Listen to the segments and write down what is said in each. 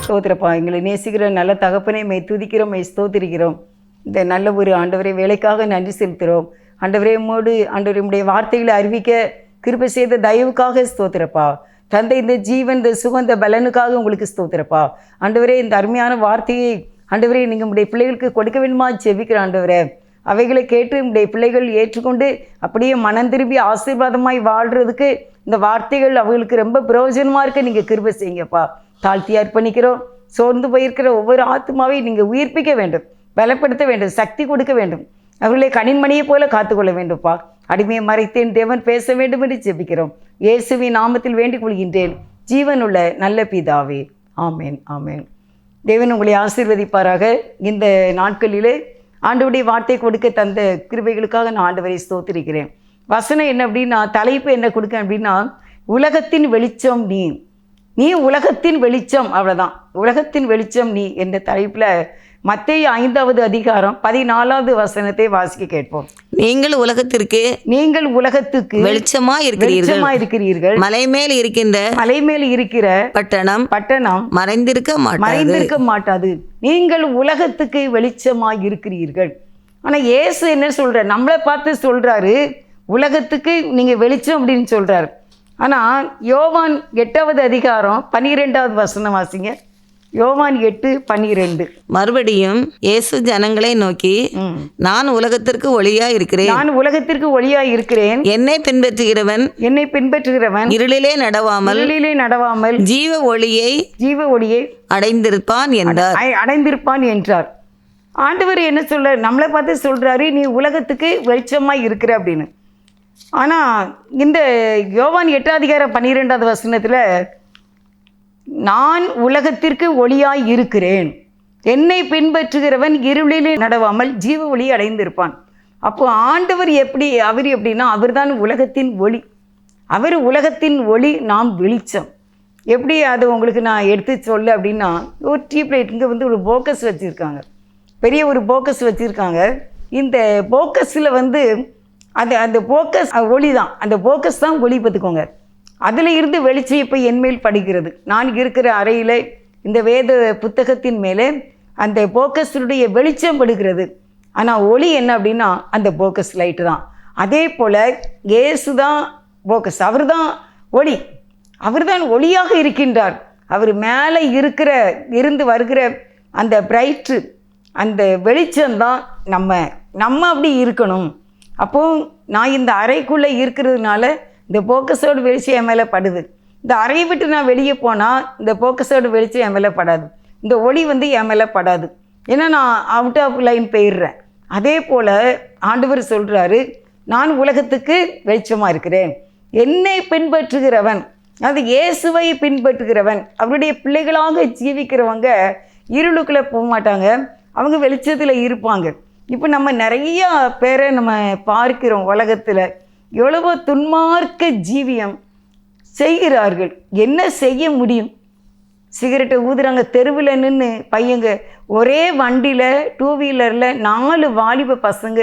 ஸ்தோத்திரப்பா. எங்களை நேசிக்கிற நல்ல தகப்பனே, மெய் துதிக்கிறோம், மெய் ஸ்தோத்திரிக்கிறோம். இந்த நல்ல ஒரு ஆண்டவரே வேலைக்காக நன்றி செலுத்துகிறோம். ஆண்டவரே உம்மோடு ஆண்டவரே உம்முடைய வார்த்தைகளை அறிவிக்க கிருபை செய்த தயவுக்காக ஸ்தோத்திரப்பா. தந்தை இந்த ஜீவன், இந்த சுகந்த பலனுக்காக உங்களுக்கு ஸ்தோத்திரப்பா. ஆண்டவரே இந்த அருமையான வார்த்தையை ஆண்டவரே நீங்கள் உடைய பிள்ளைகளுக்கு கொடுக்க வேண்டுமா ஜெபிக்கிற ஆண்டவரே. அவைகளை கேட்டு உடைய பிள்ளைகள் ஏற்றுக்கொண்டு அப்படியே மனம் திரும்பி ஆசீர்வாதமாய் வாழ்கிறதுக்கு இந்த வார்த்தைகள் அவங்களுக்கு ரொம்ப பிரயோஜனமாக இருக்க நீங்கள் கிருபை செய்யுங்கப்பா. தாழ்த்தி அர்ப்பணிக்கிறோம். சோர்ந்து போயிருக்கிற ஒவ்வொரு ஆத்மாவையும் நீங்கள் உயிர்ப்பிக்க வேண்டும், பலப்படுத்த வேண்டும், சக்தி கொடுக்க வேண்டும். அவர்களை கனிமணியை போல காத்துக்கொள்ள வேண்டும்ப்பா. அடிமையை மறைத்தேன், தேவன் பேச வேண்டும் என்று ஜெபிக்கிறோம். இயேசுவின் நாமத்தில் வேண்டிக் கொள்கின்றேன், ஜீவனுள்ள நல்ல பிதாவே. ஆமேன், ஆமேன். தேவன் உங்களை ஆசீர்வதிப்பாராக. இந்த நாட்களிலே ஆண்டவருடைய வார்த்தை கொடுக்க தந்த கிருபைகளுக்காக நான் ஆண்டவரை ஸ்தோத்திரிக்கிறேன். வசனம் என்ன அப்படின்னா, தலைப்பு என்ன கொடுக்க அப்படின்னா, உலகத்தின் வெளிச்சம் நீ, நீ உலகத்தின் வெளிச்சம். அவ்வளோதான், உலகத்தின் வெளிச்சம் நீ என்ற தலைப்பில் மத்தேயு 5வது அதிகாரம் 14வது வசனத்தை வாசிக்க கேட்போம். நீங்கள் உலகத்துக்கு வெளிச்சமாய் இருக்கிறீர்கள். மலை மேல் இருக்கிற பட்டணம் மறைந்திருக்க மாட்டாது. நீங்கள் உலகத்துக்கு வெளிச்சமாய் இருக்கிறீர்கள். ஆனா இயேசு என்ன சொல்றார்? நம்மளை பார்த்து சொல்றாரு உலகத்துக்கு நீங்க வெளிச்சம் அப்படின்னு சொல்றாரு. ஆனா யோவான் 8வது அதிகாரம் 12வது வசனம் வாசிங்க. யோவான் 8:12. மறுபடியும் இயேசு ஜனங்களை நோக்கி, நான் உலகத்திற்கு ஒளியாய் இருக்கிறேன். என்னை பின்பற்றுகிறவன் இருளிலே நடவாமல் ஜீவ ஒளியை அடைந்திருப்பான் என்றார். ஆண்டவர் என்ன சொல்றாரு? நம்மளை பார்த்து சொல்றாரு நீ உலகத்துக்கு வெளிச்சமாய் இருக்கிற அப்படின்னு. ஆனா இந்த யோவான் 8வது அதிகாரம் 12வது வசனத்துல, நான் உலகத்திற்கு ஒளியாய் இருக்கிறேன், என்னை பின்பற்றுகிறவன் இருளிலே நடவாமல் ஜீவ ஒளியை அடைந்திருப்பான். அப்போ ஆண்டவர் அவர் எப்படின்னா, அவர் தான் உலகத்தின் ஒளி. அவர் உலகத்தின் ஒளி, நாம் வெளிச்சம். எப்படி அது உங்களுக்கு நான் எடுத்து சொல்ல அப்படின்னா, ஒரு டியூப் லைட் இங்கே ஒரு போக்கஸ் வச்சுருக்காங்க, பெரிய ஒரு போக்கஸ் வச்சுருக்காங்க. இந்த போக்கஸில் அந்த போக்கஸ் ஒளி தான், அந்த போக்கஸ் தான் ஒளி பார்த்துக்கோங்க. அதில் இருந்து வெளிச்சம் இப்போ என்மேல் படுகிறது. நான் இருக்கிற அறையில் இந்த வேத புத்தகத்தின் மேலே அந்த போக்கஸுடைய வெளிச்சம் படுகிறது. ஆனால் ஒளி என்ன அப்படின்னா அந்த போக்கஸ் லைட்டு தான். அதே போல் இயேசு தான் போக்கஸ், அவர் தான் ஒளி, அவர் தான் ஒளியாக இருக்கின்றார். அவர் மேலே இருந்து வருகிற அந்த பிரைட்டு, அந்த வெளிச்சம்தான் நம்ம அப்படி இருக்கணும். அப்போது நான் இந்த அறைக்குள்ளே இருக்கிறதுனால இந்த போக்கஸோடு வெளிச்சம் என் மேலே படுது. இந்த அறையை விட்டு நான் வெளியே போனால் இந்த போக்கஸோடு வெளிச்சம் என் மேலே படாது, இந்த ஒளி என் மேலே படாது. ஏன்னா நான் அவுட் ஆஃப் லைன் போயிடுறேன். அதே போல் ஆண்டவர் சொல்கிறாரு, நான் உலகத்துக்கு வெளிச்சமாக இருக்கிறேன். என்னை பின்பற்றுகிறவன், அது இயேசுவை பின்பற்றுகிறவன், அவருடைய பிள்ளைகளாக ஜீவிக்கிறவங்க இருளுக்குள்ளே போக மாட்டாங்க, அவங்க வெளிச்சத்தில் இருப்பாங்க. இப்போ நம்ம நிறையா பேரை நம்ம பார்க்கிறோம். உலகத்தில் எவ்வளவோ துன்மார்க்க ஜீவியம் செய்கிறார்கள். என்ன செய்ய முடியும்? சிகரெட்டை ஊதுறாங்க, தெருவில் நின்று பையங்க, ஒரே வண்டியில் 2 வீலரில் 4 வாலிப பசங்க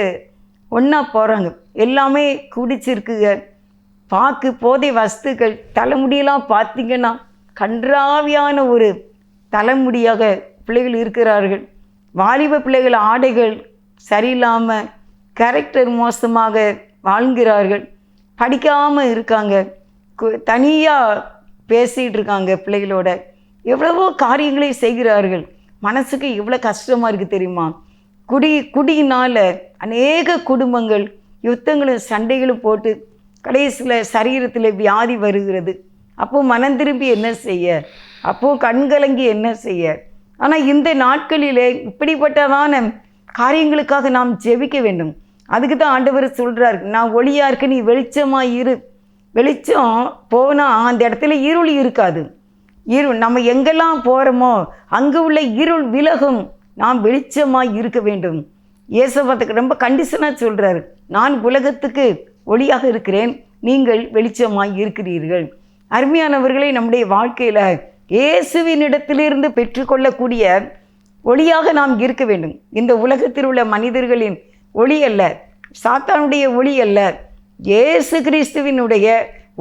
ஒன்றா போகிறாங்க. எல்லாமே குடிச்சிருக்குங்க, பாக்கு போதை வஸ்துக்கள். தலைமுடியெல்லாம் பார்த்திங்கன்னா கன்றாவியான ஒரு தலைமுடியாக பிள்ளைகள் இருக்கிறார்கள். வாலிப பிள்ளைகள் ஆடைகள் சரியில்லாமல், கேரக்டர் மோசமாக வாழ்கிறார்கள். படிக்காமல் இருக்காங்க, தனியாக பேசிகிட்டு இருக்காங்க பிள்ளைகளோட. எவ்வளவோ காரியங்களை செய்கிறார்கள். மனசுக்கு எவ்வளோ கஷ்டமாக இருக்குது தெரியுமா? குடியினால் அநேக குடும்பங்கள் யுத்தங்களும் சண்டைகளும் போட்டு கடைசியில் சரீரத்தில் வியாதி வருகிறது. அப்போது மனம் திரும்பி என்ன செய்ய? அப்போது கண்கலங்கி என்ன செய்ய? ஆனால் இந்த நாட்களிலே இப்படிப்பட்டதான காரியங்களுக்காக நாம் ஜெபிக்க வேண்டும். அதுக்கு தான் ஆண்டவர் சொல்கிறார், நான் ஒளியாக இருக்க, நீ வெளிச்சமாக இரு. வெளிச்சம் போனால் அந்த இடத்துல இருள் இருக்காது. நம்ம எங்கெல்லாம் போகிறோமோ அங்கே உள்ள இருள் விலகும். நாம் வெளிச்சமாக இருக்க வேண்டும். இயேசுவுக்கு ரொம்ப கண்டிஷனாக சொல்கிறார், நான் உலகத்துக்கு ஒளியாக இருக்கிறேன், நீங்கள் வெளிச்சமாக இருக்கிறீர்கள். அருமையானவர்களை, நம்முடைய வாழ்க்கையில் இயேசுவினிடத்திலிருந்து பெற்றுக்கொள்ளக்கூடிய ஒளியாக நாம் இருக்க வேண்டும். இந்த உலகத்தில் உள்ள மனிதர்களின் ஒளி அல்ல, சாத்தானுடைய ஒளி அல்ல, இயேசு கிறிஸ்துவினுடைய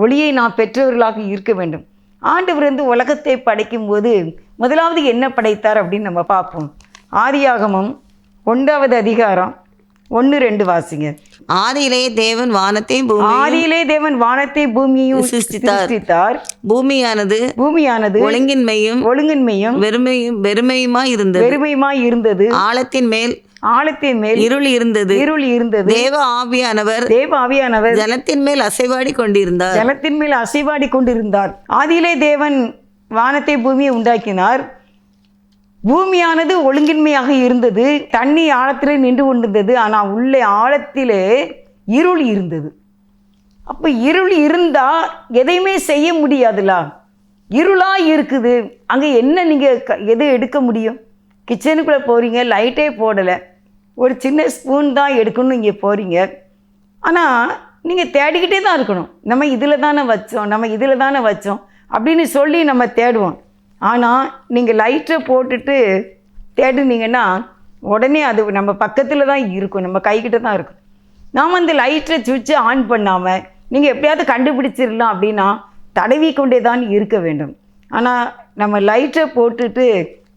ஒளியை நாம் பெற்றவர்களாக இருக்க வேண்டும். ஆண்டவர் வந்து உலகத்தை படைக்கும்போது முதலாவது என்ன படைத்தார் அப்படின்னு நம்ம பார்ப்போம். ஆதியாகமம் 1வது அதிகாரம் 1-2 வாசிங்க. ஆதியிலே தேவன் வானத்தையும் ஆதியிலே தேவன் வானத்தை பூமியையும் சிருஷ்டித்தார். பூமியானது ஒழுங்கின்மையும் வெறுமையுமாய் இருந்தது. ஆழத்தின் மேல் இருள் இருந்தது. தேவ ஆவியானவர் ஜலத்தின் மேல் அசைவாடி கொண்டிருந்தார். ஆதியிலே தேவன் வானத்தை பூமியை உண்டாக்கினார். பூமியானது ஒழுங்கின்மையாக இருந்தது. தண்ணி ஆழத்திலே நின்று கொண்டிருந்தது. ஆனால் உள்ளே ஆழத்திலே இருள் இருந்தது. அப்போ இருள் இருந்தால் எதையுமே செய்ய முடியாதுல்ல. இருளாக இருக்குது. அங்கே என்ன நீங்கள் எது எடுக்க முடியும்? கிச்சனுக்குள்ளே போகிறீங்க, லைட்டே போடலை, ஒரு சின்ன ஸ்பூன் தான் எடுக்கணும், இங்கே போகிறீங்க. ஆனால் நீங்கள் தேடிக்கிட்டே தான் இருக்கணும். நம்ம இதில் தானே வச்சோம் அப்படின்னு சொல்லி நம்ம தேடுவோம். ஆனால் நீங்கள் லைட்டை போட்டுட்டு தேடுனீங்கன்னா உடனே அது நம்ம பக்கத்தில் தான் இருக்கும், நம்ம கைக்கிட்ட தான் இருக்கும். நாம் அந்த லைட்டை சுவிட்சை ஆன் பண்ணாமல் நீங்கள் எப்படியாவது கண்டுபிடிச்சிடலாம் அப்படின்னா தடவி கொண்டே தான் இருக்க வேண்டும். ஆனால் நம்ம லைட்டை போட்டுட்டு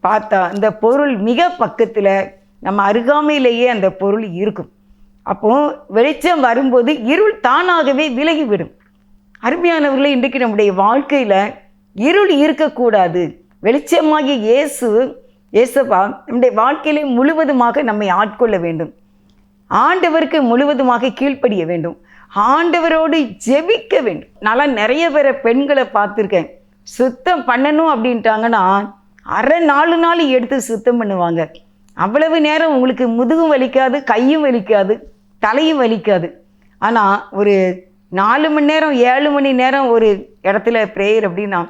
பார்த்தா அந்த பொருள் மிக பக்கத்தில், நம்ம அருகாமையிலேயே அந்த பொருள் இருக்கும். அப்போது வெளிச்சம் வரும்போது இருள் தானாகவே விலகிவிடும். அருமையானவர்களே, இன்றைக்கு நம்முடைய வாழ்க்கையில் இருள் இருக்கக்கூடாது. வெளிச்சமாகிய இயேசுப்பா நம்முடைய வாழ்க்கையிலே முழுவதுமாக நம்மை ஆட்கொள்ள வேண்டும். ஆண்டவருக்கு முழுவதுமாக கீழ்ப்படிய வேண்டும். ஆண்டவரோடு ஜெபிக்க வேண்டும். நான் நிறைய பேரை பெண்களை பார்த்துருக்கேன். சுத்தம் பண்ணணும் அப்படின்ட்டாங்கன்னா அரை 4 நாள் எடுத்து சுத்தம் பண்ணுவாங்க. அவ்வளவு நேரம் உங்களுக்கு முதுகும் வலிக்காது, கையும் வலிக்காது, தலையும் வலிக்காது. ஆனால் ஒரு 4 மணி நேரம் 7 மணி நேரம் ஒரு இடத்துல ப்ரேயர் அப்படின்னா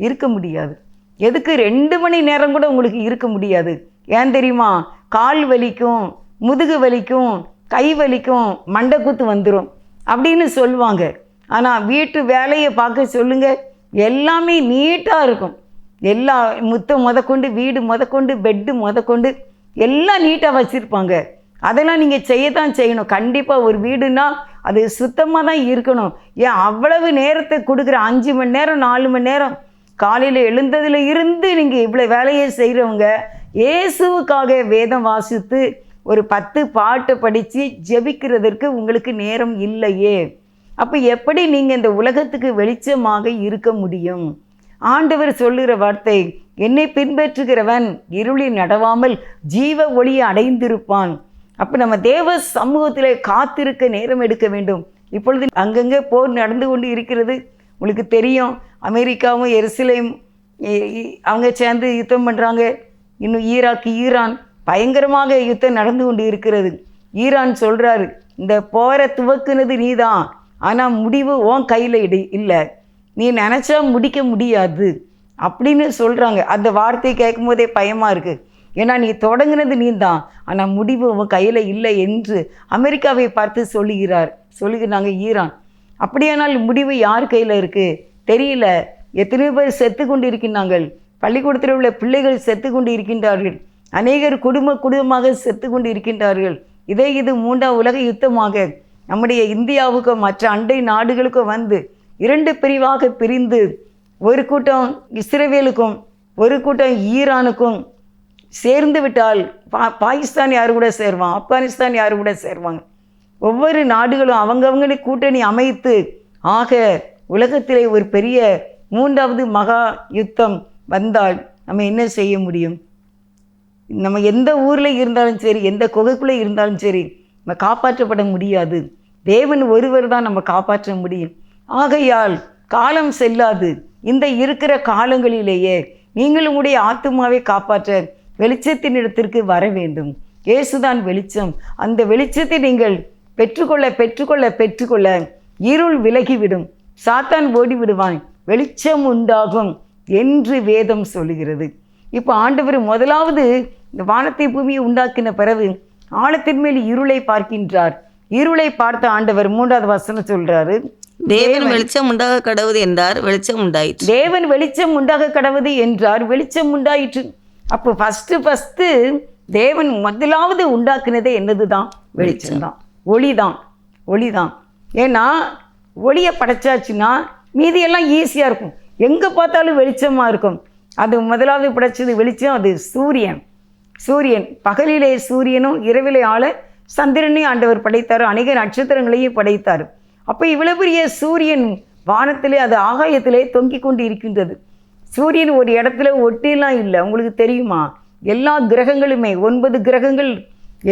இருக்க முடியாது. எதுக்கு 2 மணி நேரம் கூட உங்களுக்கு இருக்க முடியாது. ஏன் தெரியுமா? கால் வலிக்கும், முதுகு வலிக்கும், கை வலிக்கும், மண்டைக்குத்து வந்துடும் அப்படின்னு சொல்லுவாங்க. ஆனால் வீட்டு வேலையை பார்க்க சொல்லுங்கள், எல்லாமே நீட்டாக இருக்கும். எல்லா முத்தம் முதற்கொண்டு, வீடு முதற்கொண்டு, பெட்டு முதற்கொண்டு எல்லாம் நீட்டாக வச்சுருப்பாங்க. அதெல்லாம் நீங்கள் செய்யத்தான் செய்யணும். கண்டிப்பாக ஒரு வீடுனா அது சுத்தமாக தான் இருக்கணும். ஏன் அவ்வளவு நேரத்தை கொடுக்குற 5 மணி நேரம் 4 மணி நேரம் காலையில் எழுந்ததில் இருந்து நீங்கள் இவ்வளோ வேலையை செய்கிறவங்க இயேசுவுக்காக வேதம் வாசித்து ஒரு 10 பாட்டை படித்து ஜெபிக்கிறதற்கு உங்களுக்கு நேரம் இல்லையே. அப்போ எப்படி நீங்கள் இந்த உலகத்துக்கு வெளிச்சமாக இருக்க முடியும்? ஆண்டவர் சொல்லுகிற வார்த்தை, என்னை பின்பற்றுகிறவன் இருளில் நடவாமல் ஜீவ ஒளியை அடைந்திருப்பான். அப்போ நம்ம தேவ சமூகத்தில் காத்திருக்க நேரம் எடுக்க வேண்டும். இப்பொழுது அங்கங்கே போர் நடந்து கொண்டு இருக்கிறது. உங்களுக்கு தெரியும், அமெரிக்காவும் எருசலேம் அவங்க சேர்ந்து யுத்தம் பண்ணுறாங்க. இன்னும் ஈரான் பயங்கரமாக யுத்தம் நடந்து கொண்டு இருக்கிறது. ஈரான் சொல்கிறாரு, இந்த போரை துவக்குனது நீ தான், ஆனால் முடிவு உன் கையில் இல்லை, நீ நினச்சா முடிக்க முடியாது அப்படின்னு சொல்கிறாங்க. அந்த வார்த்தையை கேட்கும் போதே பயமாக இருக்குது. ஏன்னா நீ தொடங்கினது நீ தான், ஆனால் முடிவு உன் கையில் இல்லை என்று அமெரிக்காவை பார்த்து சொல்லுகிறாங்க ஈரான். அப்படியானால் முடிவு யார் கையில் இருக்குது தெரியல. எத்தனையோ பேர் செத்து கொண்டு இருக்கின்றார்கள். பள்ளிக்கூடத்தில் உள்ள பிள்ளைகள் செத்து கொண்டு இருக்கின்றார்கள். அநேகர் குடும்பமாக செத்து கொண்டு இருக்கின்றார்கள். இது 3ஆம் உலக யுத்தமாக நம்முடைய இந்தியாவுக்கும் மற்ற அண்டை நாடுகளுக்கும் வந்து 2 பிரிவாக பிரிந்து, ஒரு கூட்டம் இஸ்ரேலுக்கும் ஒரு கூட்டம் ஈரானுக்கும் சேர்ந்து விட்டால் பாகிஸ்தான் யார் கூட சேருவாங்க, ஆப்கானிஸ்தான் யார் கூட சேருவாங்க. ஒவ்வொரு நாடுகளும் அவங்கவங்களே கூட்டணி அமைத்து ஆக உலகத்திலே ஒரு பெரிய 3வது மகா யுத்தம் வந்தால் நம்ம என்ன செய்ய முடியும்? நம்ம எந்த ஊரில் இருந்தாலும் சரி, எந்த குகைக்குள்ளே இருந்தாலும் சரி, நம்ம காப்பாற்றப்பட முடியாது. தேவன் ஒருவர் தான் நம்ம காப்பாற்ற முடியும். ஆகையால் காலம் செல்லாது. இந்த இருக்கிற காலங்களிலேயே நீங்கள் உங்களுடைய ஆத்துமாவை காப்பாற்ற வெளிச்சத்தின் இடத்திற்கு வர வேண்டும். இயேசுதான் வெளிச்சம். அந்த வெளிச்சத்தை நீங்கள் பெற்றுக்கொள்ள இருள் விலகிவிடும், சாத்தான் ஓடிவிடுவான், வெளிச்சம் உண்டாகும் என்று வேதம் சொல்லுகிறது. இப்போ ஆண்டவர் முதலாவது இந்த வானத்தை பூமியை உண்டாக்கின பிறகு ஆழத்தின் மேல் இருளை பார்க்கின்றார். இருளை பார்த்த ஆண்டவர் 3வது வசனம் சொல்றாரு, தேவன் வெளிச்சம் உண்டாக கடவுது என்றார், வெளிச்சம் உண்டாயிற்று. தேவன் வெளிச்சம் உண்டாக கடவுது என்றார், வெளிச்சம் உண்டாயிற்று. அப்போ ஃபஸ்ட்டு தேவன் முதலாவது உண்டாக்குனதே என்னது தான்? வெளிச்சம்தான், ஒளி தான். ஏன்னா ஒளியை படைச்சாச்சுன்னா மீதியெல்லாம் ஈஸியாக இருக்கும். எங்கே பார்த்தாலும் வெளிச்சமாக இருக்கும். அது முதலாவது படைச்சது வெளிச்சம், அது சூரியன். சூரியன் பகலிலே சூரியனும், இரவிலே ஆள சந்திரனையும் ஆண்டவர் படைத்தார், அநேக நட்சத்திரங்களையும் படைத்தார். அப்போ இவ்வளோ பெரிய சூரியன் வானத்திலே, அது ஆகாயத்திலே தொங்கிக் கொண்டு இருக்கின்றது. சூரியன் ஒரு இடத்துல ஒட்டிலாம் இல்லை. உங்களுக்கு தெரியுமா? எல்லா கிரகங்களுமே 9 கிரகங்கள்,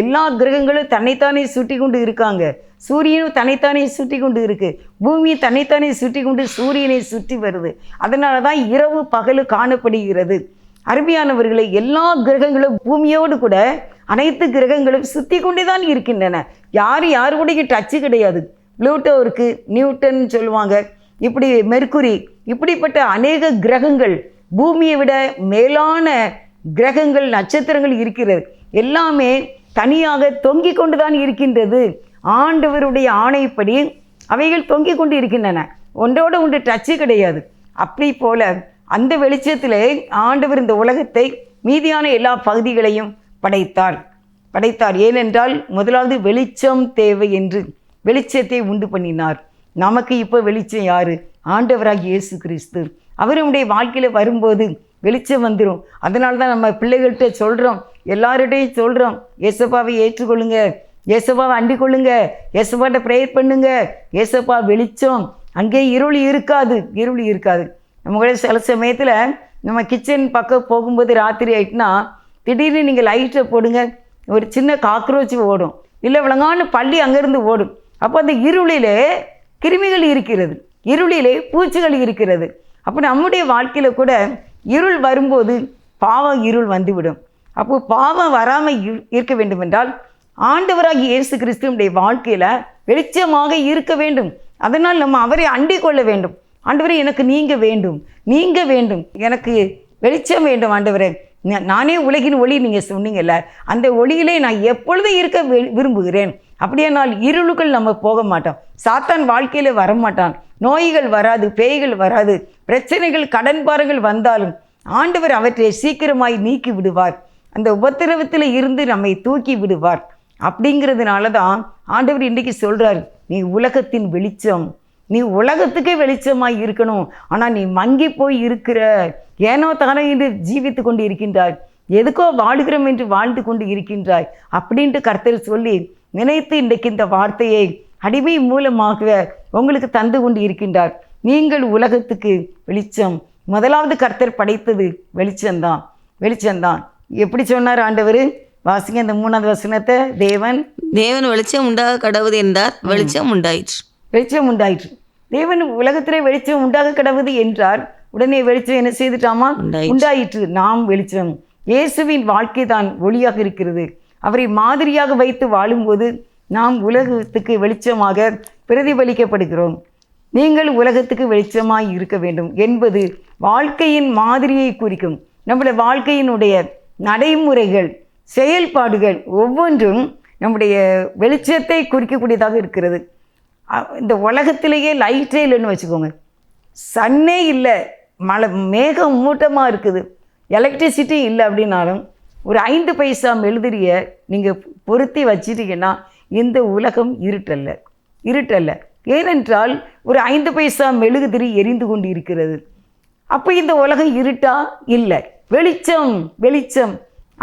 எல்லா கிரகங்களும் தன்னைத்தானே சுற்றி கொண்டு இருக்காங்க. சூரியனும் தன்னைத்தானே சுற்றி கொண்டு இருக்கு. பூமி தன்னைத்தானே சுற்றி கொண்டு சூரியனை சுற்றி வருது. அதனால தான் இரவு பகல் காணப்படுகிறது. அருமையானவர்களை, எல்லா கிரகங்களும் பூமியோடு கூட அனைத்து கிரகங்களும் சுற்றி கொண்டே தான் இருக்கின்றன. யாரு கூடயும் டச்சு கிடையாது. ப்ளூட்டோ இருக்குது, நியூட்டன் சொல்லுவாங்க, இப்படி மெர்க்குரி, இப்படிப்பட்ட அநேக கிரகங்கள், பூமியை விட மேலான கிரகங்கள், நட்சத்திரங்கள் இருக்கிறது. எல்லாமே தனியாக தொங்கிக் கொண்டு தான் இருக்கின்றது. ஆண்டவருடைய ஆணைப்படி அவைகள் தொங்கிக் கொண்டு இருக்கின்றன. ஒன்றோட ஒன்று டச்சு கிடையாது. அப்படி போல அந்த வெளிச்சத்திலே ஆண்டவர் இந்த உலகத்தை, மீதியான எல்லா பகுதிகளையும் படைத்தார். ஏனென்றால் முதலாவது வெளிச்சம் தேவை என்று வெளிச்சத்தை உண்டு பண்ணினார். நமக்கு இப்போ வெளிச்சம் யாரு? ஆண்டவராகிய இயேசு கிறிஸ்து. அவர் நம்முடைய வாழ்க்கையில் வரும்போது வெளிச்சம் வந்துடும். அதனால தான் நம்ம பிள்ளைகள்கிட்ட சொல்கிறோம், எல்லார்கிட்டையும் சொல்கிறோம், ஏசப்பாவை ஏற்றுக்கொள்ளுங்க, ஏசப்பாவை அண்டிக் கொள்ளுங்க, ஏசப்பாட்ட ப்ரேயர் பண்ணுங்க. ஏசப்பா வெளிச்சம், அங்கே இருள் இருக்காது. நம்ம கூட சில சமயத்தில் நம்ம கிச்சன் பக்கம் போகும்போது ராத்திரி ஆகிட்டுனா திடீர்னு நீங்கள் லைட்டை போடுங்க, ஒரு சின்ன காக்ரோச் ஓடும், இல்லை விளங்கான்னு பள்ளி அங்கேருந்து ஓடும். அப்போ அந்த இருளிலே கிருமிகள் இருக்கிறது, இருளிலே பூச்சிகள் இருக்கிறது. அப்போ நம்முடைய வாழ்க்கையில் கூட இருள் வரும்போது பாவம் இருள் வந்துவிடும். அப்போது பாவம் வராமல் இருக்க வேண்டும் என்றால் ஆண்டவராகிய இயேசு கிறிஸ்துவனுடைய வாழ்க்கையில் வெளிச்சமாக இருக்க வேண்டும். அதனால் நம்ம அவரை அண்டிக் கொள்ள வேண்டும். ஆண்டவரே, எனக்கு நீங்கள் வேண்டும், எனக்கு வெளிச்சம் வேண்டும் ஆண்டவரே. நானே உலகின் ஒளி நீங்கள் சொன்னீங்கல்ல, அந்த ஒளியிலே நான் எப்பொழுதும் இருக்க விரும்புகிறேன். அப்படியானால் இருளுக்குள் நம்ம போக மாட்டோம். சாத்தான் வாழ்க்கையில் வரமாட்டான். நோய்கள் வராது, பேய்கள் வராது, பிரச்சனைகள், கடன்பாரங்கள் வந்தாலும் ஆண்டவர் அவற்றை சீக்கிரமாய் நீக்கி விடுவார். அந்த உபத்திரவத்தில் இருந்து நம்மை தூக்கி விடுவார். அப்படிங்கிறதுனால தான் ஆண்டவர் இன்றைக்கி சொல்கிறார், நீ உலகத்தின் வெளிச்சம், நீ உலகத்துக்கே வெளிச்சமாய் இருக்கணும். ஆனால் நீ மங்கி போய் இருக்கிற, ஏனோ தானே என்று ஜீவித்து கொண்டு இருக்கின்றாய், எதுக்கோ வாழுகிறோம் என்று வாழ்ந்து கொண்டு இருக்கின்றாய் அப்படின்ட்டு கர்த்தர் சொல்லி நினைத்து இன்றைக்கு இந்த வார்த்தையை அடிமை மூலமாக உங்களுக்கு தந்து கொண்டு இருக்கின்றார். நீங்கள் உலகத்துக்கு வெளிச்சம். முதலாவது கர்த்தர் படைத்தது வெளிச்சம்தான். எப்படி சொன்னார் ஆண்டவர்? வாசிங்க இந்த 3வது வசனத்தை. தேவன் வெளிச்சம் உண்டாக கடவுது என்றார், வெளிச்சம் உண்டாயிற்று. தேவன் உலகத்திலே வெளிச்சம் உண்டாக கடவுது என்றார். உடனே வெளிச்சம் என்ன செய்துட்டாமா? உண்டாயிற்று. நாம் வெளிச்சம். இயேசுவின் வாழ்க்கை தான் ஒளியாக இருக்கிறது. அவரை மாதிரியாக வைத்து வாழும்போது நாம் உலகத்துக்கு வெளிச்சமாக பிரதிபலிக்கப்படுகிறோம். நீங்கள் உலகத்துக்கு வெளிச்சமாய் இருக்க வேண்டும் என்பது வாழ்க்கையின் மாதிரியை குறிக்கும். நம்முடைய வாழ்க்கையினுடைய நடைமுறைகள், செயல்பாடுகள் ஒவ்வொன்றும் நம்முடைய வெளிச்சத்தை குறிக்கக்கூடியதாக இருக்கிறது. இந்த உலகத்திலேயே லைட்டே இல்லைன்னு வச்சுக்கோங்க, சன்னே இல்லை, மழை மேகம் மூட்டமாக இருக்குது, எலக்ட்ரிசிட்டி இல்லை அப்படின்னாலும் ஒரு 5 பைசா மெழுதிரியை நீங்கள் பொருத்தி வச்சிட்டிங்கன்னா இந்த உலகம் இருட்டல்ல. ஏனென்றால் ஒரு 5 பைசா மெழுகுதிரி எரிந்து கொண்டு இருக்கிறது. அப்போ இந்த உலகம் இருட்டா? இல்லை, வெளிச்சம்.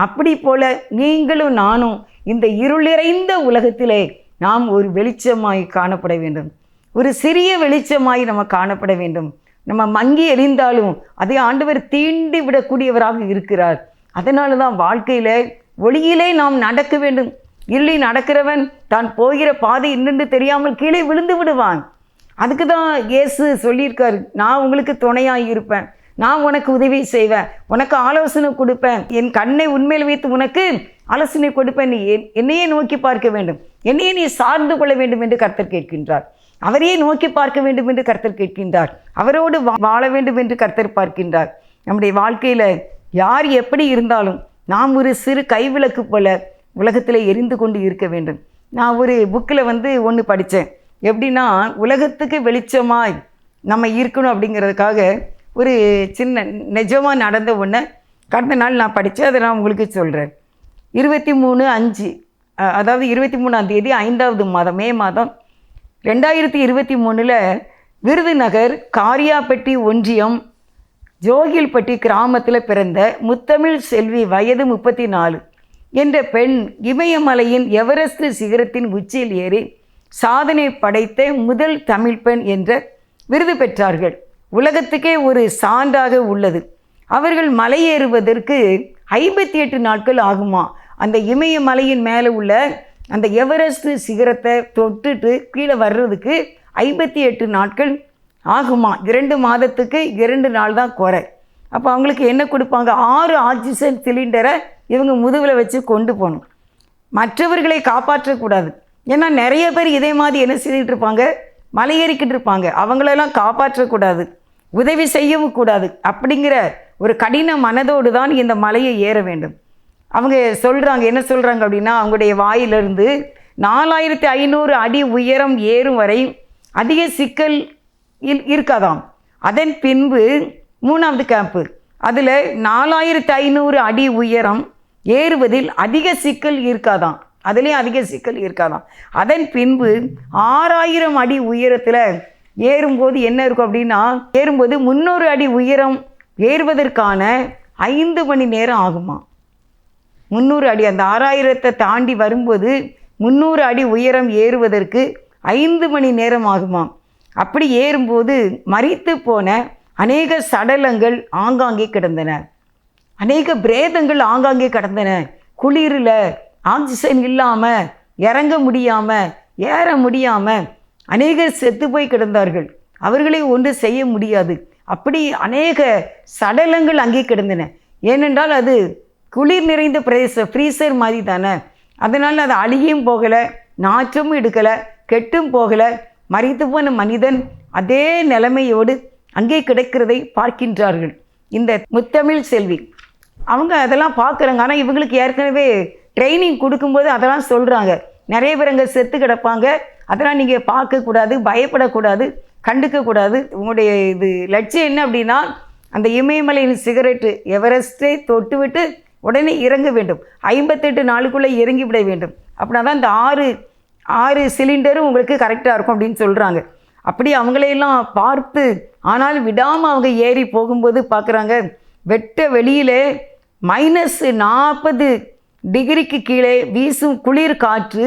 அப்படி போல நீங்களும் நானும் இந்த இருள் நிறைந்த உலகத்திலே நாம் ஒரு வெளிச்சமாய் காணப்பட வேண்டும். ஒரு சிறிய வெளிச்சமாய் நம்ம காணப்பட வேண்டும். நம்ம மங்கி எரிந்தாலும் அதை ஆண்டவர் தீண்டி விடக்கூடியவராக இருக்கிறார். அதனால தான் வாழ்க்கையில் ஒளியிலே நாம் நடக்க வேண்டும். இருளில் நடக்கிறவன் தான் போகிற பாதை இன்னென்று தெரியாமல் கீழே விழுந்து விடுவான். அதுக்கு தான் இயேசு சொல்லியிருக்கார், நான் உங்களுக்கு துணையாக இருப்பேன், நான் உனக்கு உதவி செய்வேன், உனக்கு ஆலோசனை கொடுப்பேன், என் கண்ணை உண்மையில் வைத்து உனக்கு ஆலோசனை கொடுப்பேன், நீ என்னையே நோக்கி பார்க்க வேண்டும், என்னையே நீ சார்ந்து கொள்ள வேண்டும் என்று கர்த்தர் கேட்கின்றார். அவரையே நோக்கி பார்க்க வேண்டும் என்று கர்த்தர் கேட்கின்றார். அவரோடு வாழ வேண்டும் என்று கர்த்தர் பார்க்கின்றார். நம்முடைய வாழ்க்கையில் யார் எப்படி இருந்தாலும் நாம் ஒரு சிறு கைவிளக்கு போல உலகத்தில் எரிந்து கொண்டு இருக்க வேண்டும். நான் ஒரு புக்கில் ஒன்று படித்தேன். எப்படின்னா, உலகத்துக்கு வெளிச்சமாய் நம்ம இருக்கணும் அப்படிங்கிறதுக்காக ஒரு சின்ன நிஜமாக நடந்த ஒன்று கடந்த நாள் நான் படித்தேன். அதை நான் உங்களுக்கு சொல்கிறேன். 23/5 அதாவது 23ஆம் தேதி 5வது மாதம், மே மாதம் 2023 விருதுநகர் காரியாப்பட்டி ஒன்றியம் ஜோகில்பட்டி கிராமத்தில் பிறந்த முத்தமிழ் செல்வி வயது 34 என்ற பெண் இமயமலையின் எவரெஸ்ட் சிகரத்தின் உச்சியில் ஏறி சாதனை படைத்த முதல் தமிழ் பெண் என்ற விருது பெற்றார்கள். உலகத்துக்கே ஒரு சான்றாக உள்ளது. அவர்கள் மலையேறுவதற்கு 58 நாட்கள் ஆகுமா. அந்த இமயமலையின் மேலே உள்ள அந்த எவரெஸ்ட் சிகரத்தை தொட்டுட்டு கீழே வர்றதுக்கு 58 நாட்கள் ஆகுமா. 2 மாதத்துக்கு 2 நாள் தான் குறை. அப்போ அவங்களுக்கு என்ன கொடுப்பாங்க, 6 ஆக்சிஜன் சிலிண்டரை இவங்க முதுகில் வச்சு கொண்டு போகணும். மற்றவர்களை காப்பாற்றக்கூடாது. ஏன்னா நிறைய பேர் இதே மாதிரி என்ன செய்துட்டு இருப்பாங்க, மலையேறிக்கிட்டு இருப்பாங்க. அவங்களெல்லாம் காப்பாற்றக்கூடாது, உதவி செய்யவும் கூடாது. அப்படிங்கிற ஒரு கடின மனதோடு தான் இந்த மலையை ஏற வேண்டும். அவங்க சொல்கிறாங்க, என்ன சொல்கிறாங்க அப்படின்னா, அவங்களுடைய வாயிலிருந்து 4500 அடி உயரம் ஏறும் வரை அதிக சிக்கல் இருக்காதாம். அதன் பின்பு 3வது கேம்ப்பு, அதில் 4500 அடி உயரம் ஏறுவதில் அதிக சிக்கல் இருக்காதாம். அதுலேயும் அதிக சிக்கல் இருக்காதாம். அதன் பின்பு 6000 அடி உயரத்தில் ஏறும்போது என்ன இருக்கும் அப்படின்னா, ஏறும்போது 300 அடி உயரம் ஏறுவதற்கான 5 மணி நேரம் ஆகுமா. 300 அடி, அந்த 6000 தாண்டி வரும்போது 300 அடி உயரம் ஏறுவதற்கு 5 மணி நேரம் ஆகுமா. அப்படி ஏறும்போது மரித்து போன அநேக சடலங்கள் ஆங்காங்கே கிடந்தன. அநேக பிரேதங்கள் ஆங்காங்கே கிடந்தன. குளிரில் ஆக்சிஜன் இல்லாமல் இறங்க முடியாமல் ஏற முடியாமல் அநேகர் செத்து போய் கிடந்தார்கள். அவர்களை ஒன்று செய்ய முடியாது. அப்படி அநேக சடலங்கள் அங்கே கிடந்தன. ஏனென்றால் அது குளிர் நிறைந்த பிரதேசம், ஃப்ரீசர் மாதிரி தானே. அதனால் அது அழியும் போகலை, நாற்றமும் எடுக்கலை, கெட்டும் போகலை. மரித்து போன மனிதன் அதே நிலைமையோடு அங்கே கிடக்கிறதை பார்க்கின்றார்கள். இந்த முத்தமிழ் செல்வி அவங்க அதெல்லாம் பார்க்குறாங்க. ஆனால் இவங்களுக்கு ஏற்கனவே ட்ரைனிங் கொடுக்கும்போது அதெல்லாம் சொல்கிறாங்க. நிறைய பேர் அங்கே செத்து கிடப்பாங்க, அதெல்லாம் நீங்கள் பார்க்கக்கூடாது, பயப்படக்கூடாது, கண்டுக்கக்கூடாது. உங்களுடைய இது லட்சியம் என்ன அப்படின்னா, அந்த இமயமலையின் சிகரெட்டு எவரெஸ்ட்டை தொட்டு விட்டு உடனே இறங்க வேண்டும். 58 நாளுக்குள்ளே இறங்கி விட வேண்டும். அப்படின்னா தான் இந்த 6 சிலிண்டரும் உங்களுக்கு கரெக்டாக இருக்கும் அப்படின்னு சொல்கிறாங்க. அப்படி அவங்களையெல்லாம் பார்த்து ஆனால் விடாமல் அவங்க ஏறி போகும்போது பார்க்குறாங்க, வெட்ட வெளியில் -40 டிகிரிக்கு கீழே வீசும் குளிர் காற்று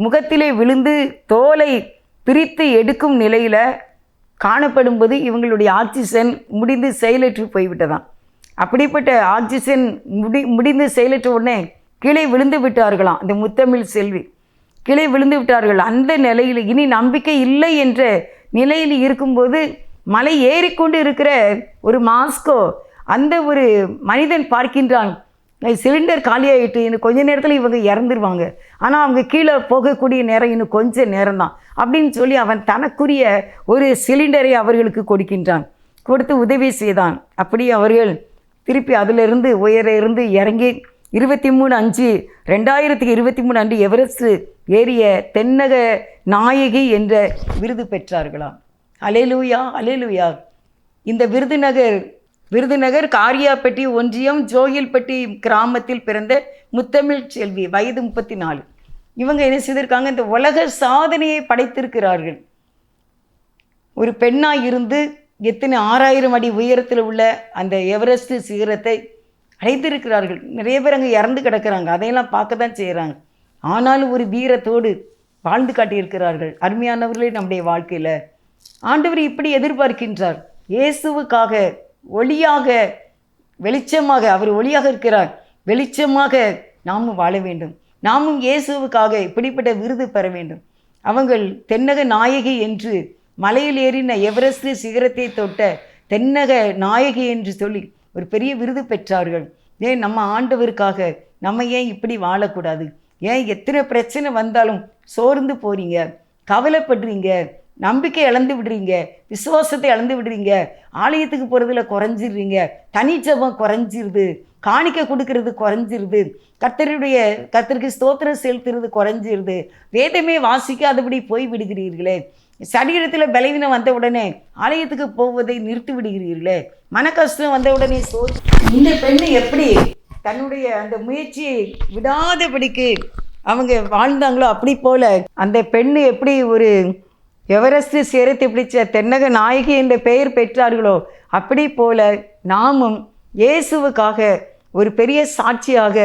முகத்திலே விழுந்து தோலை பிரித்து எடுக்கும் நிலையில் காணப்படும்போது இவங்களுடைய ஆக்சிஜன் முடிந்து செயலற்று போய்விட்டதாம். அப்படிப்பட்ட ஆக்சிஜன் முடிந்து செயலற்ற உடனே கீழே விழுந்து விட்டார்களாம். அந்த முத்தமிழ் செல்வி கீழே விழுந்து விட்டார்கள். அந்த நிலையில் இனி நம்பிக்கை இல்லை என்ற நிலையில் இருக்கும்போது மலை ஏறிக்கொண்டு இருக்கிற ஒரு மாஸ்கோ அந்த ஒரு மனிதன் பார்க்கின்றான், சிலிண்டர் காலியாகிட்டு இன்னும் கொஞ்ச நேரத்தில் இவங்க இறந்துருவாங்க, ஆனால் அவங்க கீழே போகக்கூடிய நேரம் இன்னும் கொஞ்சம் நேரம் தான் அப்படின்னு சொல்லி அவன் தனக்குரிய ஒரு சிலிண்டரை அவர்களுக்கு கொடுக்கின்றான். கொடுத்து உதவி செய்தான். அப்படி அவர்கள் திருப்பி அதிலிருந்து உயர இருந்து இறங்கி 23/5/2023 அன்று எவரெஸ்ட் ஏறிய தென்னக நாயகி என்ற விருது பெற்றார்களாம். அல்லேலூயா, அல்லேலூயா. இந்த விருதுநகர் காரியாப்பட்டி ஒன்றியம் ஜோகில்பட்டி கிராமத்தில் பிறந்த முத்தமிழ் செல்வி வயது 34. இவங்க என்ன செய்திருக்காங்க, இந்த உலக சாதனையை படைத்திருக்கிறார்கள். ஒரு பெண்ணாக இருந்து எத்தனை 6000 அடி உயரத்தில் உள்ள அந்த எவரெஸ்ட் சிகரத்தை அடைத்திருக்கிறார்கள். நிறைய பேர் அங்கே இறந்து கிடக்கிறாங்க, அதையெல்லாம் பார்க்க தான் செய்கிறாங்க. ஆனாலும் ஒரு வீரத்தோடு வாழ்ந்து காட்டியிருக்கிறார்கள். அருமையானவர்களே, நம்முடைய வாழ்க்கையில் ஆண்டவர் இப்படி எதிர்பார்க்கின்றார். இயேசுவுக்காக ஒளியாக வெளிச்சமாக, அவர் ஒளியாக இருக்கிறார், வெளிச்சமாக நாமும் வாழ வேண்டும். நாமும் இயேசுவுக்காக இப்படிப்பட்ட விருது பெற வேண்டும். அவங்கள் தென்னக நாயகி என்று மலையில் ஏறின எவரெஸ்ட் சிகரத்தை தொட்ட தென்னக நாயகி என்று சொல்லி ஒரு பெரிய விருது பெற்றார்கள். ஏன் நம்ம ஆண்டவருக்காக நம்ம ஏன் இப்படி வாழக்கூடாது? ஏன் எத்தனை பிரச்சனை வந்தாலும் சோர்ந்து போகிறீங்க, கவலைப்படுறீங்க, நம்பிக்கை இழந்து விடுறீங்க, விசுவாசத்தை இழந்து விடுறீங்க, ஆலயத்துக்கு போகிறதுல குறைஞ்சிடுறீங்க, தனிச்சபம் குறைஞ்சிருது, காணிக்கை கொடுக்கறது குறைஞ்சிருது, கர்த்தருக்கு ஸ்தோத்திரம் செலுத்துறது குறைஞ்சிருது, வேதமே வாசிக்காதபடி போய் விடுகிறீர்களே, சரீரத்தில் பலவீனம் வந்த உடனே ஆலயத்துக்கு போவதை நிறுத்தி விடுகிறீர்களே, மன கஷ்டம் வந்த உடனே இந்த பெண்ணு எப்படி தன்னுடைய அந்த முயற்சியை விடாதபடிக்கு அவங்க வாழ்ந்தாங்களோ அப்படி போல அந்த பெண்ணு எப்படி ஒரு எவரெஸ்ட் சிகரத்தை பிடிச்ச தென்னக நாயகி என்ற பெயர் பெற்றார்களோ அப்படி போல நாமும் இயேசுவுக்காக ஒரு பெரிய சாட்சியாக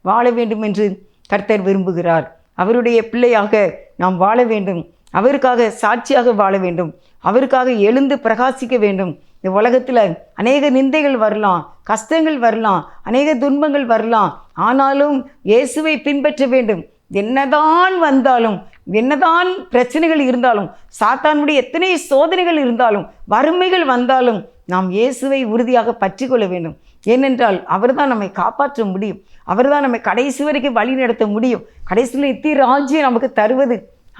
வாழ வேண்டும் என்று கர்த்தர் விரும்புகிறார். அவருடைய பிள்ளையாக நாம் வாழ வேண்டும், அவருக்காக சாட்சியாக வாழ வேண்டும், அவருக்காக எழுந்து பிரகாசிக்க வேண்டும். இந்த உலகத்தில் அநேக நிந்தைகள் வரலாம், கஷ்டங்கள் வரலாம், அநேக துன்பங்கள் வரலாம். ஆனாலும் இயேசுவை பின்பற்ற வேண்டும். என்னதான் வந்தாலும், என்னதான் பிரச்சனைகள் இருந்தாலும், சாத்தானுடைய எத்தனை சோதனைகள் இருந்தாலும், வறுமைகள் வந்தாலும் நாம் இயேசுவை உறுதியாக பற்றி கொள்ள வேண்டும். ஏனென்றால் அவர்தான் நம்மை காப்பாற்ற முடியும், அவர்தான் நம்மை கடைசி வரைக்கும் வழி நடத்த முடியும். கடைசியில் நித்திய ராஜ்யம் நமக்கு தருவது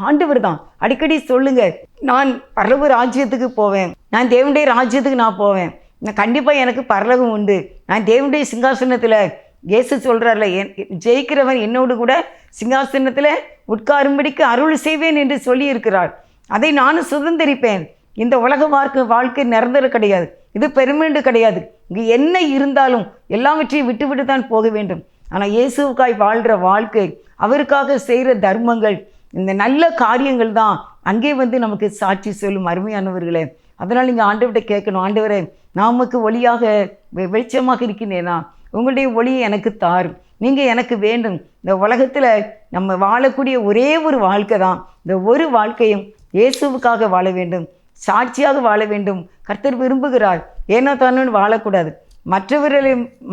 ஆண்டவர் தான். அடிக்கடி சொல்லுங்க, நான் பரலோக ராஜ்யத்துக்கு போவேன், நான் தேவனுடைய ராஜ்யத்துக்கு நான் போவேன், நான் கண்டிப்பாக எனக்கு பரலோகம் உண்டு, நான் தேவனுடைய சிங்காசனத்தில், இயேசு சொல்கிறார்ல, ஜெயிக்கிறவன் என்னோடு கூட சிங்காசனத்தில் உட்காரும்படிக்கு அருள் செய்வேன் என்று சொல்லியிருக்கிறார். அதை நானும் சுதந்திரிப்பேன். இந்த உலக வாழ்க்கை நிரந்தரம் கிடையாது, இது பெர்மனண்ட் கிடையாது. இங்கே என்ன இருந்தாலும் எல்லாவற்றையும் விட்டு தான் போக வேண்டும். ஆனால் இயேசுவுக்காய் வாழ்கிற வாழ்க்கை, அவருக்காக செய்கிற தர்மங்கள், இந்த நல்ல காரியங்கள் தான் அங்கே நமக்கு சாட்சி சொல்லும். அருமையானவர்களே, அதனால் நீங்கள் ஆண்டவர்கிட்ட கேட்கணும், ஆண்டவரே நமக்கு ஒளியாக வெளிச்சமாக இருக்கிறேனா, உங்களுடைய ஒளியை எனக்கு தாரும், நீங்கள் எனக்கு வேண்டும். இந்த உலகத்தில் நம்ம வாழக்கூடிய ஒரே ஒரு வாழ்க்கை தான், இந்த ஒரு வாழ்க்கையும் இயேசுவுக்காக வாழ வேண்டும், சாட்சியாக வாழ வேண்டும். கர்த்தர் விரும்புகிறார். ஏனோ தானு வாழக்கூடாது,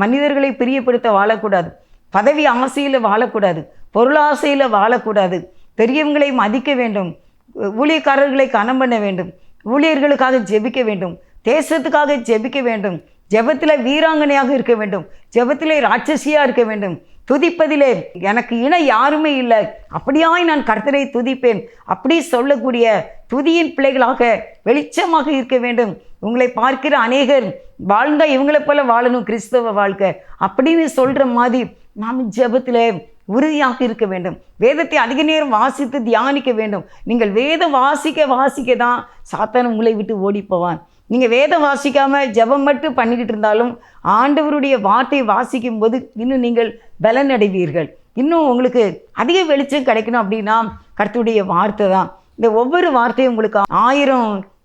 மனிதர்களை பிரியப்படுத்த வாழக்கூடாது, பதவி ஆசையில் வாழக்கூடாது, பொருளாசையில் வாழக்கூடாது, பெரியவங்களை மதிக்க வேண்டும், ஊழியக்காரர்களை கனம் பண்ண வேண்டும், ஊழியர்களுக்காக ஜெபிக்க வேண்டும், தேசத்துக்காக ஜெபிக்க வேண்டும், ஜெபத்தில் வீராங்கனையாக இருக்க வேண்டும், ஜெபத்திலே ராட்சசியாக இருக்க வேண்டும், துதிப்பதிலே எனக்கு இணை யாருமே இல்லை, அப்படியாய் நான் கர்த்தரை துதிப்பேன், அப்படி சொல்லக்கூடிய துதியின் பிள்ளைகளாக வெளிச்சமாக இருக்க வேண்டும். உங்களை பார்க்கிற அநேகர் வாழ்ந்தால் இவங்களை போல வாழணும் கிறிஸ்தவ வாழ்க்கை அப்படின்னு சொல்கிற மாதிரி நாம் ஜெபத்திலே உறுதியாக இருக்க வேண்டும். வேதத்தை அதிக நேரம் வாசித்து தியானிக்க வேண்டும். நீங்கள் வேதம் வாசிக்க தான் சாத்தான் உங்களை விட்டு ஓடி போவான். நீங்கள் வேதம் வாசிக்காமல் ஜெபம் மட்டும் பண்ணிக்கிட்டு இருந்தாலும் ஆண்டவருடைய வார்த்தையை வாசிக்கும் போது இன்னும் நீங்கள் பலன் அடைவீர்கள். இன்னும் உங்களுக்கு அதிக வெளிச்சம் கிடைக்கணும் அப்படின்னா கர்த்தருடைய வார்த்தை தான். இந்த ஒவ்வொரு வார்த்தையும் உங்களுக்கு 1000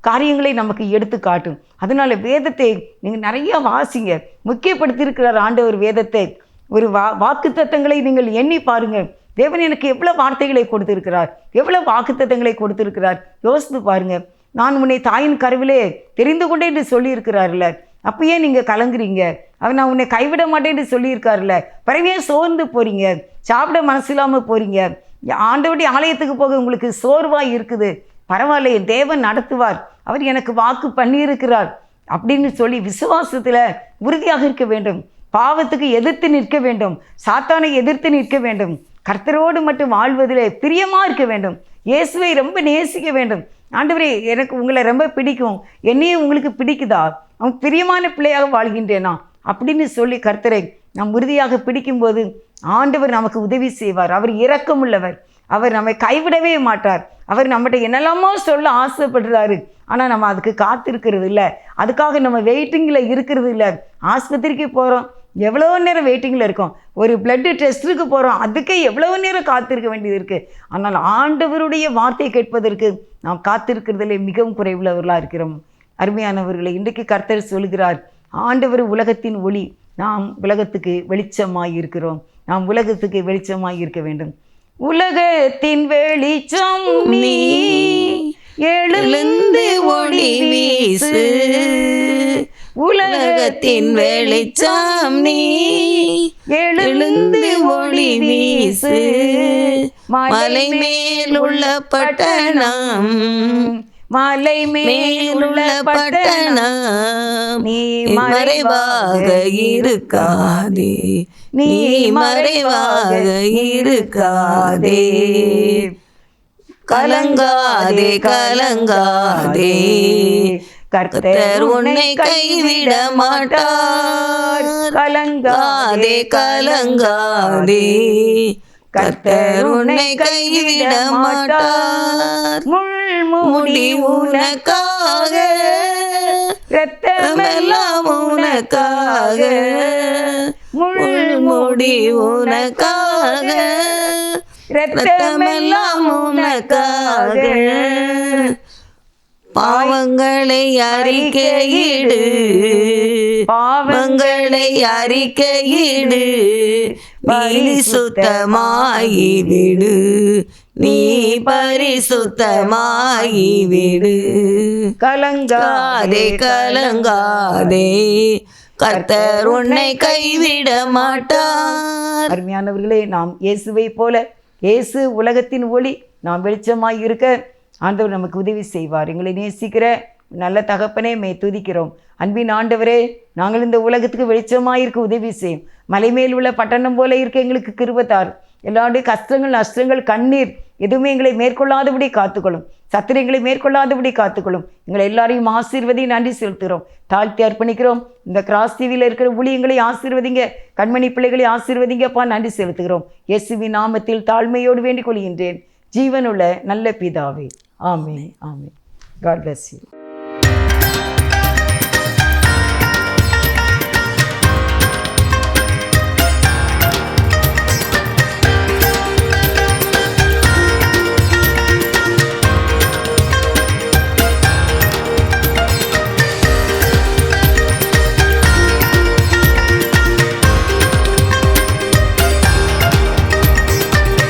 காரியங்களை நமக்கு எடுத்து காட்டும். அதனால் வேதத்தை நீங்கள் நிறையா வாசிங்க. முக்கியப்படுத்தியிருக்கிறார் ஆண்டவர் வேதத்தை. ஒரு வாக்குத்தத்தங்களை நீங்கள் எண்ணி பாருங்கள். தேவன் எனக்கு எவ்வளோ வார்த்தைகளை கொடுத்திருக்கிறார், எவ்வளோ வாக்குத்தத்தங்களை கொடுத்திருக்கிறார் யோசித்து பாருங்கள். நான் உன்னை தாயின் கருவிலே தெரிந்து கொண்டே என்று சொல்லியிருக்கிறார்ல, அப்பயே நீங்கள் கலங்குறீங்க. அவர் நான் உன்னை கைவிட மாட்டேன்னு சொல்லியிருக்காருல்ல, பிறவே சோர்ந்து போகிறீங்க, சாப்பிட மனசு இல்லாமல் போகிறீங்க, ஆண்டவருடைய ஆலயத்துக்கு போக உங்களுக்கு சோர்வாக இருக்குது. பரவாயில்ல, என் தேவன் நடத்துவார், அவர் எனக்கு வாக்கு பண்ணியிருக்கிறார் அப்படின்னு சொல்லி விசுவாசத்தில் உறுதியாக இருக்க வேண்டும். பாவத்துக்கு எதிர்த்து நிற்க வேண்டும், சாத்தானை எதிர்த்து நிற்க வேண்டும். கர்த்தரோடு மட்டும் வாழ்வதிலே பிரியமாக இருக்க வேண்டும். இயேசுவை ரொம்ப நேசிக்க வேண்டும். ஆண்டவரே எனக்கு உங்களை ரொம்ப பிடிக்கும், என்னையும் உங்களுக்கு பிடிக்குதா, அவன் பிரியமான பிள்ளையாக வாழ்கின்றேனா அப்படின்னு சொல்லி கர்த்தரை நாம் உறுதியாக பிடிக்கும்போது ஆண்டவர் நமக்கு உதவி செய்வார். அவர் இரக்கமுள்ளவர், அவர் நம்மை கைவிடவே மாட்டார். அவர் நம்மகிட்ட என்னெல்லாமோ சொல்ல ஆசைப்படுறாரு, ஆனால் நம்ம அதுக்கு காத்திருக்கிறது இல்லை, அதுக்காக நம்ம வெயிட்டிங்கில் இருக்கிறது இல்லை. ஆஸ்பத்திரிக்கு போகிறோம், எவ்வளோ நேரம் வெயிட்டிங்கில் இருக்கோம். ஒரு பிளட்டு டெஸ்ட்டுக்கு போகிறோம், அதுக்கே எவ்வளோ நேரம் காத்திருக்க வேண்டியது இருக்குது. ஆனால் ஆண்டவருடைய வார்த்தையை கேட்பதற்கு நாம் காத்திருக்கிறதிலே மிகவும் குறைவுள்ளவர்களாக இருக்கிறோம். அருமையானவர்களை, இன்றைக்கு கர்த்தர் சொல்கிறார், ஆண்டவர் உலகத்தின் ஒளி, நாம் உலகத்துக்கு வெளிச்சமாய் இருக்கிறோம், நாம் உலகத்துக்கு வெளிச்சமாய் இருக்க வேண்டும். உலகத்தின் வெளிச்சம் நீ, எழுந்து ஒளி வீசு, உலகத்தின் வெளிச்சம் நீ, எழுந்து ஒளி வீசு, மலை மேலுள்ள பட்டணம், மலை மேலுள்ள பட்டணம், நீ மறைவாக இருக்காதே, நீ மறைவாக இருக்காதே, கலங்காதே கலங்காதே, கர்த்தர் உன்னை கைவிட மாட்டார். கலங்காதே கலங்காதே, கர்த்தர் உன்னை கைவிட மாட்டார். முள்முடி உனக்காக, இரத்தமெல்லாம் உனக்காக, முள்முடி உனக்காக, இரத்தமெல்லாம் உனக்காக, பாவங்களை அறிக்கையிடு, பாவங்களை அறிக்கையிடு, பரிசுத்தமாகிவிடு, நீ பரிசுத்தமாகிவிடு. கலங்காதே கலங்காதே, கர்த்தர் உன்னை கைவிட மாட்டார். அருமையானவர்களே, நாம் இயேசுவை போல, இயேசு உலகத்தின் ஒளி, நாம் வெளிச்சமாய் இருக்க ஆண்டவர் நமக்கு உதவி செய்வார். எங்களை நேசிக்கிற நல்ல தகப்பனே, மே துதிக்கிறோம். அன்பின் ஆண்டவரே, நாங்கள் இந்த உலகத்துக்கு வெளிச்சமாக இருக்க உதவி செய்யும். மலை மேல் உள்ள பட்டணம் போல இருக்க எங்களுக்கு கிருபைத்தார். எல்லாருடைய கஷ்டங்கள், நஷ்டங்கள், கண்ணீர் எதுவுமே எங்களை மேற்கொள்ளாதபடி காத்துக்கொள்ளும். சத்திரங்களை மேற்கொள்ளாதபடி காத்துக்கொள்ளும். எங்களை எல்லாரையும் ஆசீர்வதி, நன்றி செலுத்துகிறோம், தாழ்த்தி அர்ப்பணிக்கிறோம். இந்த கிராஸ் டிவியில் இருக்கிற ஊழியங்களை ஆசீர்வதிங்க, கண்மணி பிள்ளைகளை ஆசீர்வதிங்கப்பா, நன்றி செலுத்துகிறோம். இயேசுவின் நாமத்தில் தாழ்மையோடு வேண்டிக் கொள்கின்றேன், ஜீவனுள்ள நல்ல பிதாவே. ஆமென், ஆமென். God bless you.